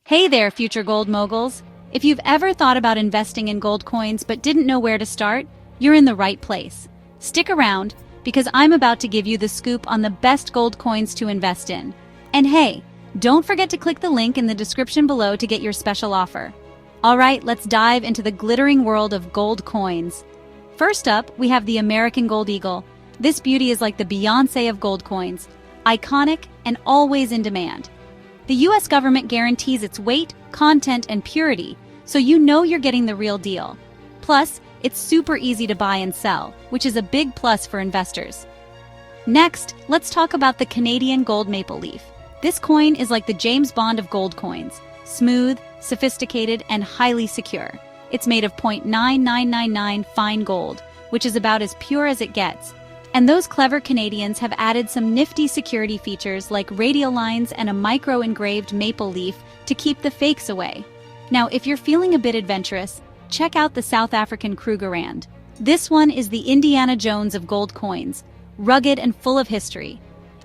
Hey there, future gold moguls. If you've ever thought about investing in gold coins but didn't know where to start, you're in the right place. Stick around, because I'm about to give you the scoop on the best gold coins to invest in. And hey, don't forget to click the link in the description below to get your special offer. Alright, let's dive into the glittering world of gold coins. First up, we have the American Gold Eagle. This beauty is like the Beyoncé of gold coins, iconic and always in demand. The US government guarantees its weight, content, and purity, so you know you're getting the real deal. Plus, it's super easy to buy and sell, which is a big plus for investors. Next, let's talk about the Canadian Gold Maple Leaf. This coin is like the James Bond of gold coins, smooth, sophisticated, and highly secure. It's made of 0.9999 fine gold, which is about as pure as it gets. And those clever Canadians have added some nifty security features like radial lines and a micro-engraved maple leaf to keep the fakes away. Now, if you're feeling a bit adventurous, check out the South African Krugerrand. This one is the Indiana Jones of gold coins, rugged and full of history.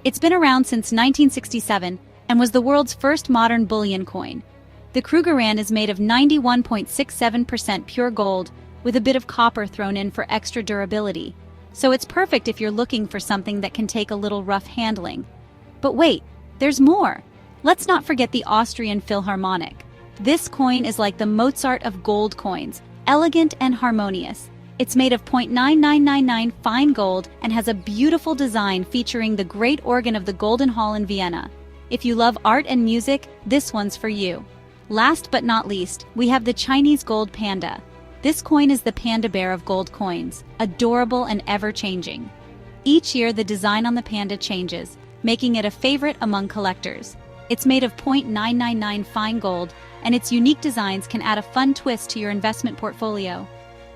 It's been around since 1967 and was the world's first modern bullion coin. The Krugerrand is made of 91.67% pure gold with a bit of copper thrown in for extra durability. So it's perfect if you're looking for something that can take a little rough handling. But wait, there's more! Let's not forget the Austrian Philharmonic. This coin is like the Mozart of gold coins, elegant and harmonious. It's made of 0.9999 fine gold and has a beautiful design featuring the great organ of the Golden Hall in Vienna. If you love art and music, this one's for you. Last but not least, we have the Chinese Gold Panda. This coin is the panda bear of gold coins, adorable and ever-changing. Each year, the design on the panda changes, making it a favorite among collectors. It's made of 0.999 fine gold, and its unique designs can add a fun twist to your investment portfolio.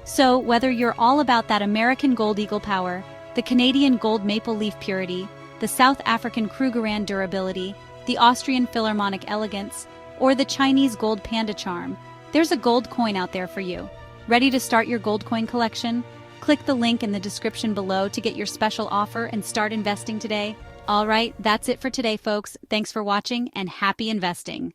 So, whether you're all about that American Gold Eagle power, the Canadian Gold Maple Leaf purity, the South African Krugerrand durability, the Austrian Philharmonic elegance, or the Chinese Gold Panda charm, there's a gold coin out there for you. Ready to start your gold coin collection? Click the link in the description below to get your special offer and start investing today. All right, that's it for today, folks. Thanks for watching and happy investing.